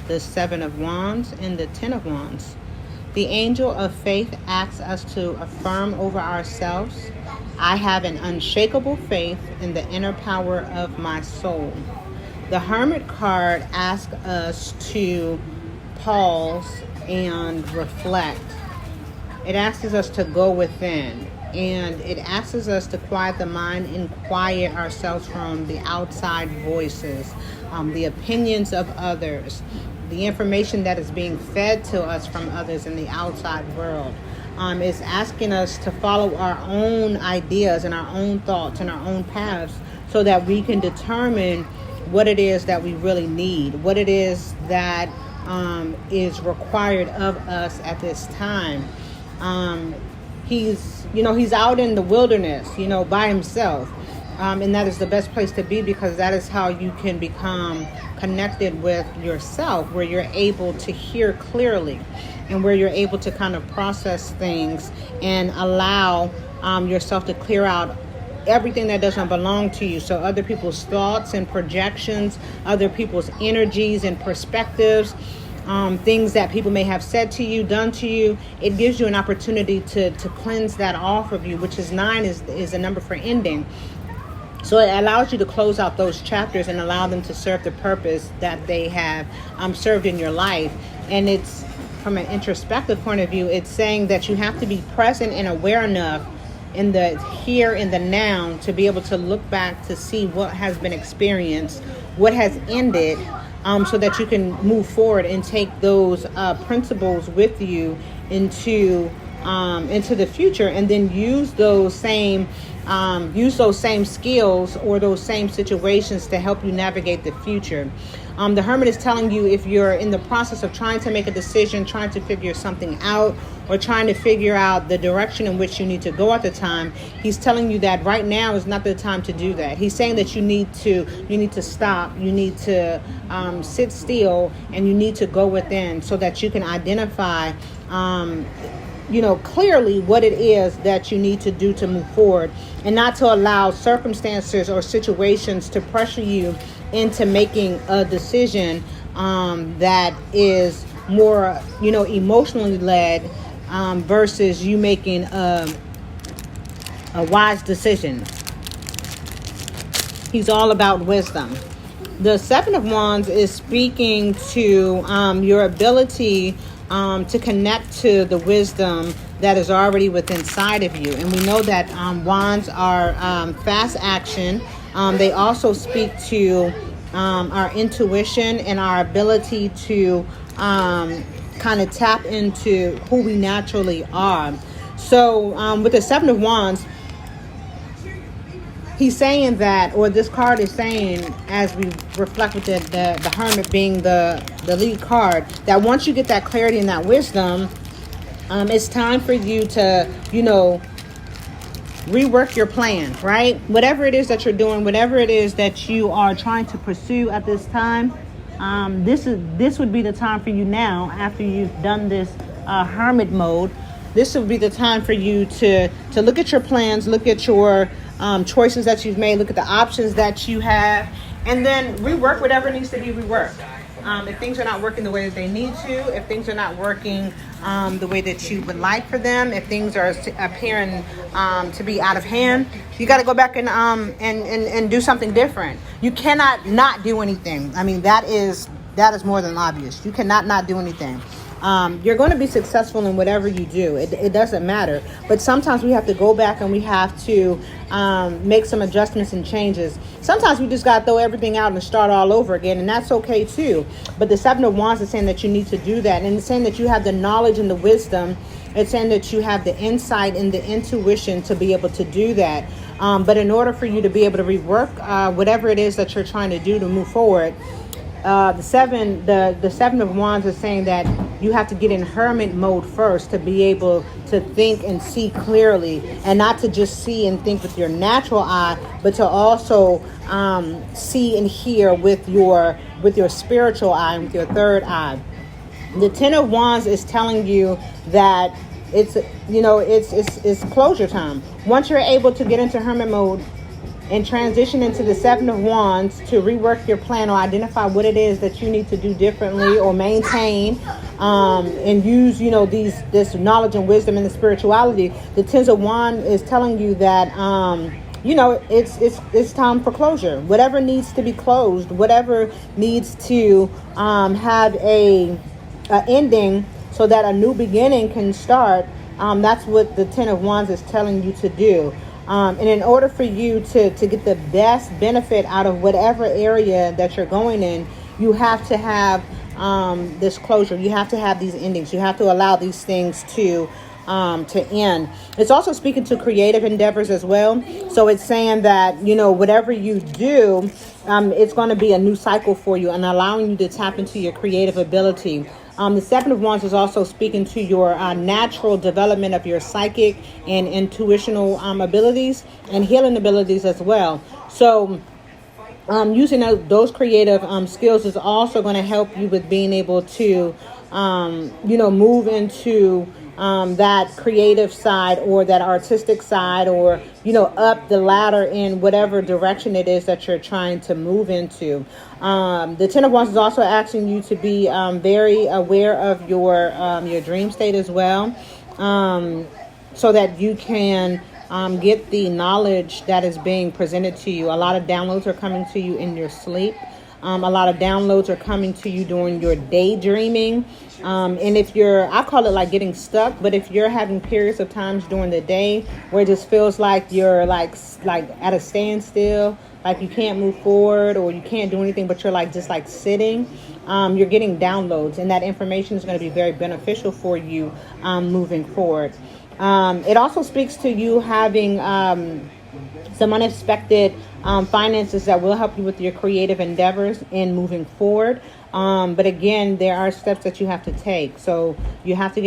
the Seven of Wands and the Ten of Wands. The angel of faith asks us to affirm over ourselves, I have an unshakable faith in the inner power of my soul. The Hermit card asks us to pause and reflect. It asks us to go within, and it asks us to quiet the mind and quiet ourselves from the outside voices, the opinions of others, the information that is being fed to us from others in the outside world. Is asking us to follow our own ideas and our own thoughts and our own paths so that we can determine what it is that we really need, what it is that is required of us at this time. He's out in the wilderness, by himself. And that is the best place to be, because that is how you can become connected with yourself, where you're able to hear clearly and where you're able to kind of process things and allow yourself to clear out everything that doesn't belong to you. So other people's thoughts and projections, other people's energies and perspectives, things that people may have said to you, done to you, it gives you an opportunity to cleanse that off of you, which is 9 is a number for ending. So it allows you to close out those chapters and allow them to serve the purpose that they have served in your life. And it's, from an introspective point of view, it's saying that you have to be present and aware enough in the here and the now to be able to look back to see what has been experienced, what has ended, so that you can move forward and take those principles with you into the future, and then use those same skills or those same situations to help you navigate the future. The Hermit is telling you, if you're in the process of trying to make a decision, trying to figure something out, or trying to figure out the direction in which you need to go at the time, he's telling you that right now is not the time to do that. He's saying that you need to stop, you need to sit still, and you need to go within so that you can identify clearly what it is that you need to do to move forward, and not to allow circumstances or situations to pressure you into making a decision that is more, emotionally led, versus you making a wise decision. He's all about wisdom. The Seven of Wands is speaking to your ability to connect to the wisdom that is already within inside of you. And we know that wands are fast action. They also speak to our intuition and our ability to kind of tap into who we naturally are. So with the Seven of Wands, he's saying that, or this card is saying, as we reflect with the Hermit being the lead card, that once you get that clarity and that wisdom, it's time for you to, rework your plan, right? Whatever it is that you're doing, whatever it is that you are trying to pursue at this time, this would be the time for you now, after you've done this Hermit mode. This would be the time for you to look at your plans, look at your choices that you've made, look at the options that you have, and then rework whatever needs to be reworked. If things are not working the way that they need to, if things are not working the way that you would like for them, if things are appearing to be out of hand, you got to go back and do something different. You cannot not do anything. I mean, that is more than obvious. You cannot not do anything. You're going to be successful in whatever you do. It doesn't matter. But sometimes we have to go back and we have to make some adjustments and changes. Sometimes we just got to throw everything out and start all over again, and that's okay too. But the Seven of Wands is saying that you need to do that, and it's saying that you have the knowledge and the wisdom. It's saying that you have the insight and the intuition to be able to do that. But in order for you to be able to rework whatever it is that you're trying to do to move forward, the Seven of Wands is saying that you have to get in Hermit mode first to be able to think and see clearly, and not to just see and think with your natural eye, but to also see and hear with your spiritual eye and with your third eye. The Ten of Wands is telling you that it's closure time. Once you're able to get into Hermit mode and transition into the Seven of Wands to rework your plan or identify what it is that you need to do differently or maintain, and use, this knowledge and wisdom and the spirituality. The Ten of Wands is telling you that, it's time for closure. Whatever needs to be closed, whatever needs to have a ending so that a new beginning can start. That's what the Ten of Wands is telling you to do. And in order for you to get the best benefit out of whatever area that you're going in, you have to have this closure. You have to have these endings. You have to allow these things to end. It's also speaking to creative endeavors as well. So it's saying that, whatever you do, it's going to be a new cycle for you and allowing you to tap into your creative ability. The Seven of Wands is also speaking to your natural development of your psychic and intuitional abilities and healing abilities as well. So using those creative skills is also going to help you with being able to, move into that creative side or that artistic side, or up the ladder in whatever direction it is that you're trying to move into. The Ten of Wands is also asking you to be very aware of your dream state as well, so that you can get the knowledge that is being presented to you. A lot of downloads are coming to you in your sleep. A lot of downloads are coming to you during your daydreaming. And if I call it like getting stuck, but if you're having periods of times during the day where it just feels like you're like at a standstill, like you can't move forward or you can't do anything, but you're just sitting, you're getting downloads, and that information is going to be very beneficial for you moving forward. It also speaks to you having some unexpected finances that will help you with your creative endeavors in moving forward. But again, there are steps that you have to take. So you have to get